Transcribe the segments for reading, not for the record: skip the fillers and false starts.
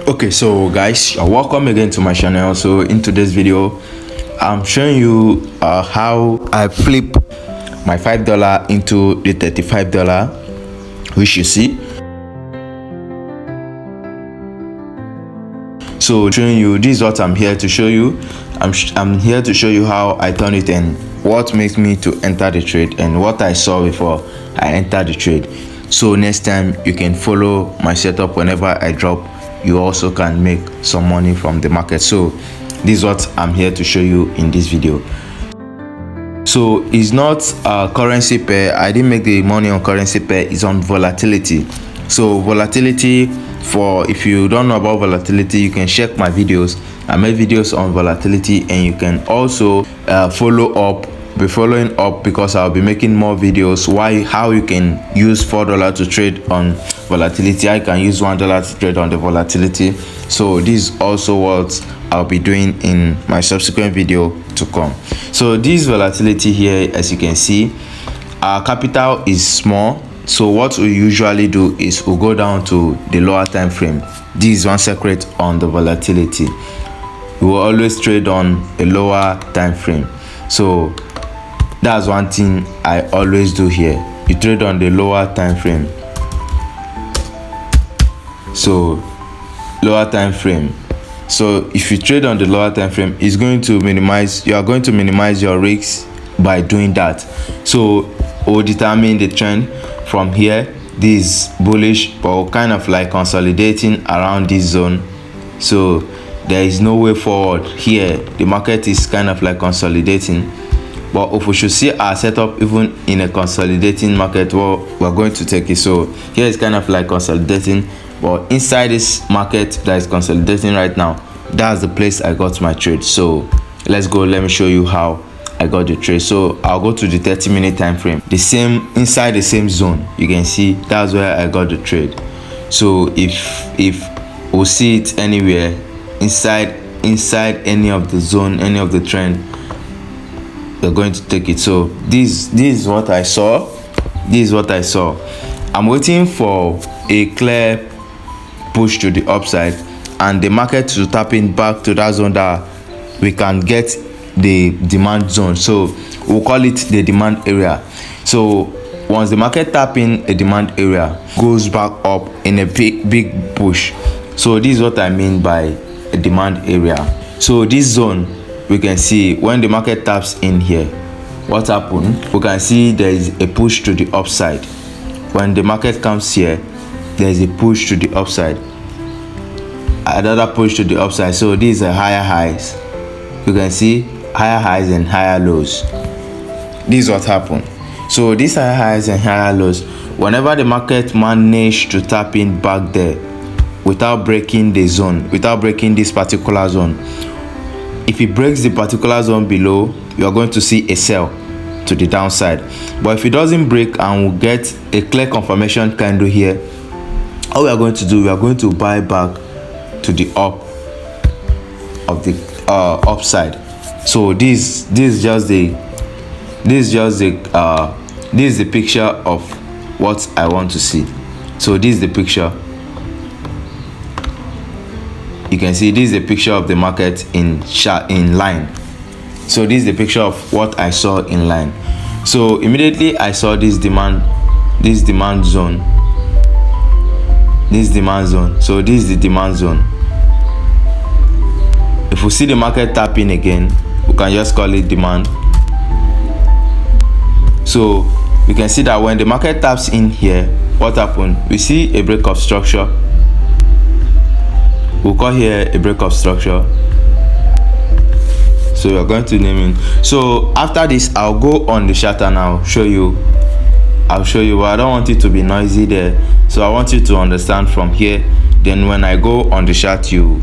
Okay, so guys, welcome again to my channel. So in today's video, I'm showing you how I flip my $5 into the $35, which you see. So showing you, this is what I'm here to show you. I'm here to show you how I turn it and what makes me to enter the trade and what I saw before I entered the trade. So next time you can follow my setup. Whenever I drop, you also can make some money from the market. So this is what I'm here to show you in this video. So it's not a currency pair. I didn't make the money on currency pair. It's on volatility. So volatility, for if you don't know about volatility, you can check my videos. I made videos on volatility, and you can also be following up, because I'll be making more videos how you can use $4 to trade on volatility. I can use $1 to trade on the volatility. So this is also what I'll be doing in my subsequent video to come. So this volatility here, as you can see, our capital is small. So what we usually do is we'll go down to the lower time frame. This is one secret on the volatility. We will always trade on a lower time frame. So that's one thing I always do here. You trade on the lower time frame. So lower time frame. So if you trade on the lower time frame, you are going to minimize your risks by doing that. So we'll determine the trend from here. This is bullish, but we're kind of like consolidating around this zone. So there is no way forward here. The market is kind of like consolidating. But if we should see our setup even in a consolidating market, well, we're going to take it. So here is kind of like consolidating, but inside this market that is consolidating right now, that's the place I got my trade. So let's go. Let me show you how I got the trade. So I'll go to the 30-minute time frame. Inside the same zone, you can see that's where I got the trade. So if we'll see it anywhere inside any of the zone, any of the trend, we're going to take it. So this is what I saw. This is what I saw. I'm waiting for a clear push to the upside and the market to tap in back to that zone that we can get the demand zone. So we'll call it the demand area. So once the market tap in a demand area, goes back up in a big push. So this is what I mean by a demand area. So this zone, we can see when the market taps in here, what happened? We can see there is a push to the upside. When the market comes here, there is a push to the upside, another push to the upside. So these are higher highs. You can see higher highs and higher lows. This is what happened. So these higher highs and higher lows, whenever the market managed to tap in back there without breaking the zone, without breaking this particular zone, if it breaks the particular zone below, you are going to see a sell to the downside. But if it doesn't break and we get a clear confirmation candle here, all we are going to do, we are going to buy back to the up of the upside. So this is the picture of what I want to see. So this is the picture. You can see this is a picture of the market in line. So this is the picture of what I saw in line. So immediately I saw this demand zone. So this is the demand zone. If we see the market tap in again, we can just call it demand. So you can see that when the market taps in here, what happened? We see a break of structure. We'll call here a break of structure. So you're going to name it. So after this, I'll go on the chart and I'll show you, but I don't want it to be noisy there. So I want you to understand from here. Then when I go on the chart, you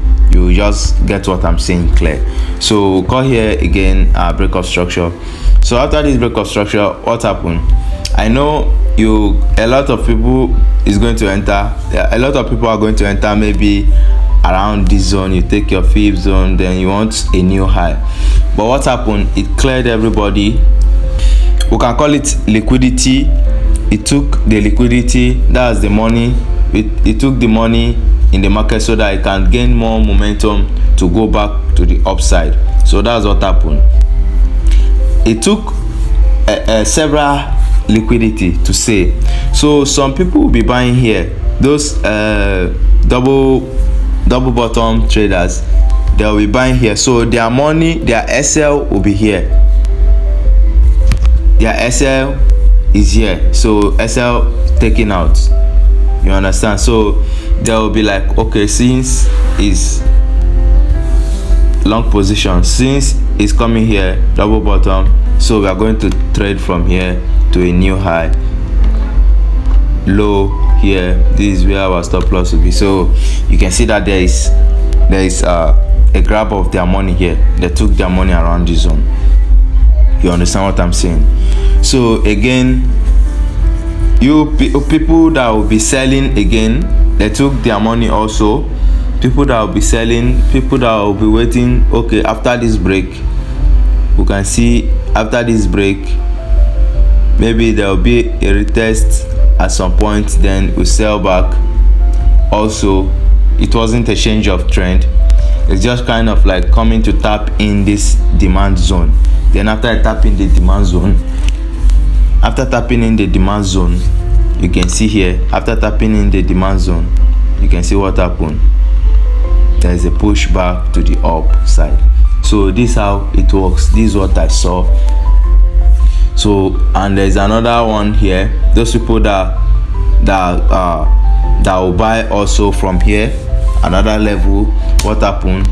just get what I'm saying clear. So we'll call here again break of structure. So after this break of structure, what happened? I know a lot of people is going to enter. A lot of people are going to enter maybe around this zone. You take your fifth zone, then you want a new high. But what happened? It cleared everybody. We can call it liquidity. It took the liquidity, that's the money it took the money in the market so that it can gain more momentum to go back to the upside. So that's what happened. It took several liquidity to say. So some people will be buying here, those double bottom traders, they will be buying here. So their money, their SL will be here, their SL is here, so SL taken out, you understand? So they will be like, okay, since is long position, since it's coming here double bottom, so we are going to trade from here to a new high, low here. This is where our stop loss will be. So you can see that there is a grab of their money here. They took their money around this zone. You understand what I'm saying? So again, you people that will be selling, again, they took their money also. People that will be selling, people that will be waiting, okay, after this break, we can see after this break maybe there will be a retest at some point, then we sell back. Also, it wasn't a change of trend, it's just kind of like coming to tap in this demand zone. Then after I tap in the demand zone, after tapping in the demand zone, you can see here, after tapping in the demand zone, you can see what happened. There is a push back to the upside. So this is how it works. This is what I saw. So, and there's another one here, those people that will buy also from here, another level. What happened?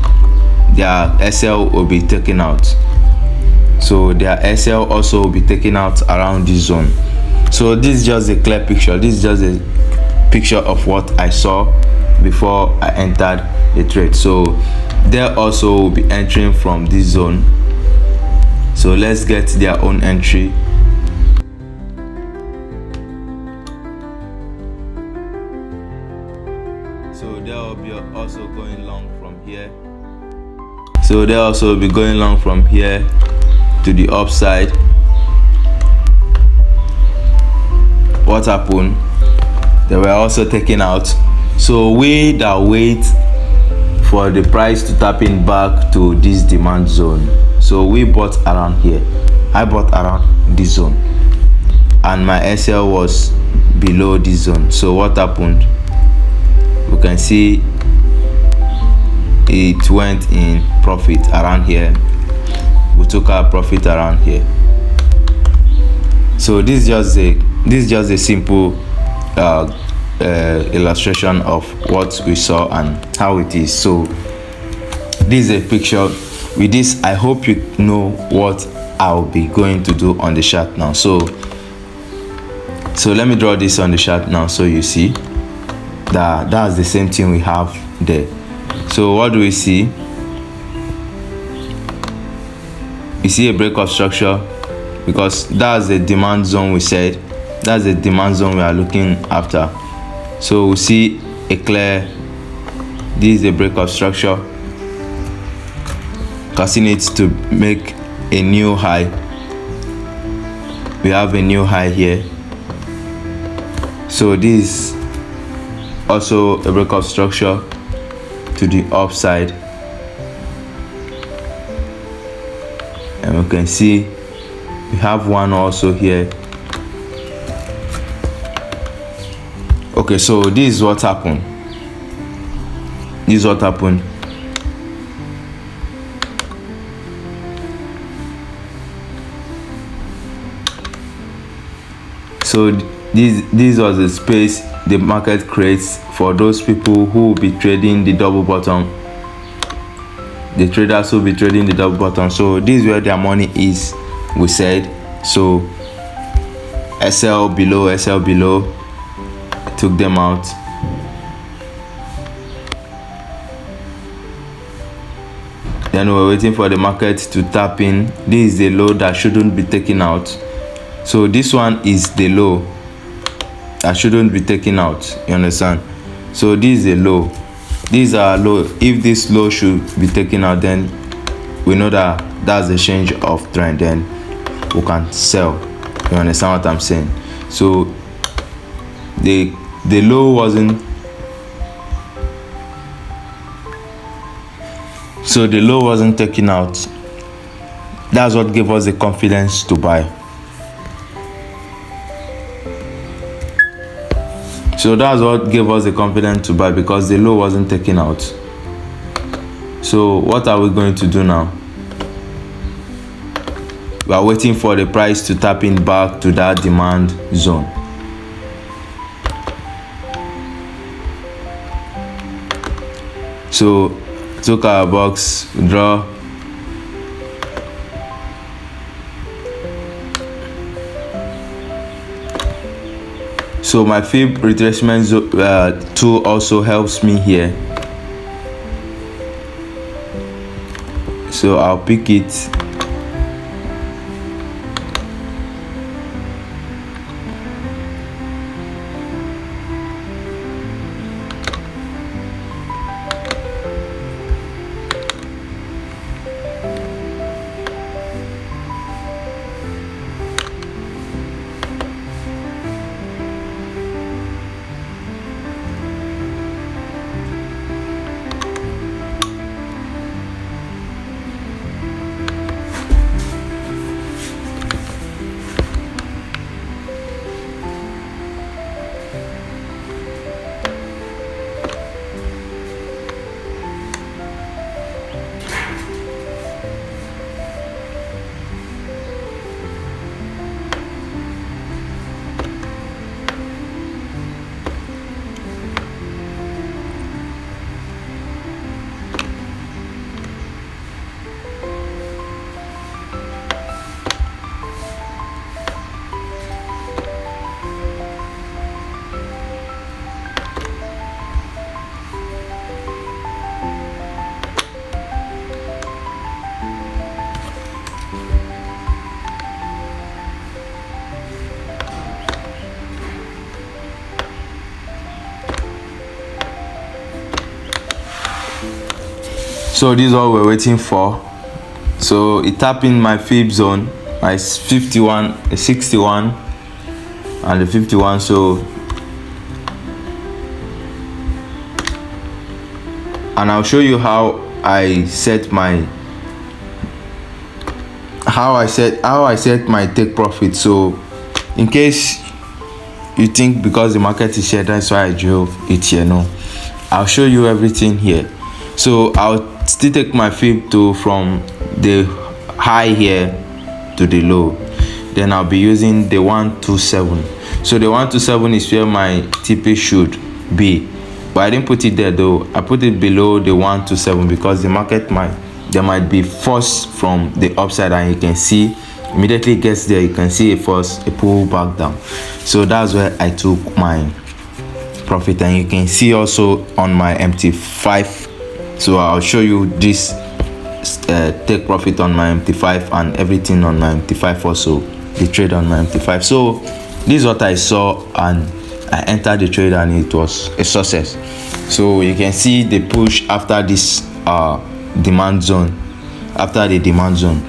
Their SL will be taken out. So their SL also will be taken out around this zone. So this is just a clear picture. This is just a picture of what I saw before I entered the trade. So they also will be entering from this zone. So let's get their own entry. So they'll be also going long from here. So they'll also be going long from here to the upside. What happened? They were also taken out. So we that wait for the price to tap in back to this demand zone. So we bought around here. I bought around this zone, and my SL was below this zone. So what happened? We can see it went in profit around here. We took our profit around here. So this is just a simple illustration of what we saw and how it is. So this is a picture. With this, I hope you know what I'll be going to do on the chart now. So let me draw this on the chart now, so you see that that's the same thing we have there. So what do we see? We see a break of structure, because that's the demand zone. We said that's the demand zone we are looking after. So we see a clear, this is a break of structure, causing it to make a new high. We have a new high here. So this is also a break of structure to the upside, and we can see we have one also here. Okay, so this is what happened. This is what happened. So this was the space the market creates for those people who will be trading the double bottom. The traders will be trading the double bottom. So this is where their money is, we said. So SL below, took them out. Then we're waiting for the market to tap in. This is the low that shouldn't be taken out. So this one is the low that shouldn't be taken out, you understand? So this is a low, these are low. If this low should be taken out, then we know that that's the change of trend, then we can sell. You understand what I'm saying? So the low wasn't so the low wasn't taken out. That's what gave us the confidence to buy. So that's what gave us the confidence to buy, because the low wasn't taken out. So what are we going to do now? We are waiting for the price to tap in back to that demand zone. So took our box, draw. So my fib retracement tool also helps me here. So I'll pick it. So this is what we're waiting for. So it tapped in my fib zone, my 51, 61, and the 51. So, and I'll show you how I set my take profit. So in case you think because the market is here, that's why I drove it here. No, I'll show you everything here. So I'll still take my fib to from the high here to the low. Then I'll be using the 127. So the 127 is where my TP should be, but I didn't put it there though. I put it below the 127 because the market might be force from the upside, and you can see immediately it gets there, you can see a force, a pull back down. So that's where I took my profit, and you can see also on my MT5. So I'll show you this take profit on my MT5 and everything on my MT5, also the trade on my MT5. So this is what I saw, and I entered the trade and it was a success. So you can see the push after this demand zone, after the demand zone.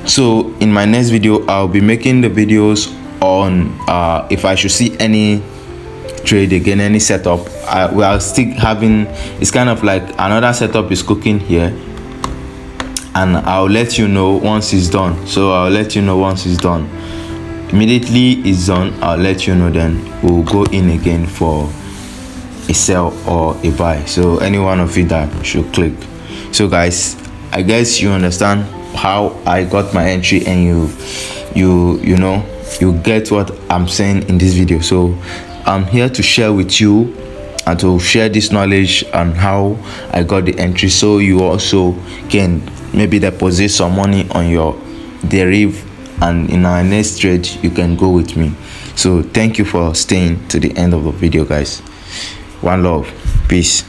So in my next video I'll be making the videos on if I should see any trade again, any setup. We are still having, it's kind of like another setup is cooking here, and I'll let you know once it's done. So I'll let you know once it's done. Immediately it's done, I'll let you know, then we'll go in again for a sell or a buy. So any one of you that should click. So guys, I guess you understand how I got my entry, and you know, you get what I'm saying in this video. So I'm here to share with you and to share this knowledge on how I got the entry, so you also can maybe deposit some money on your deriv, and in our next trade you can go with me. So thank you for staying to the end of the video, guys. One love, peace.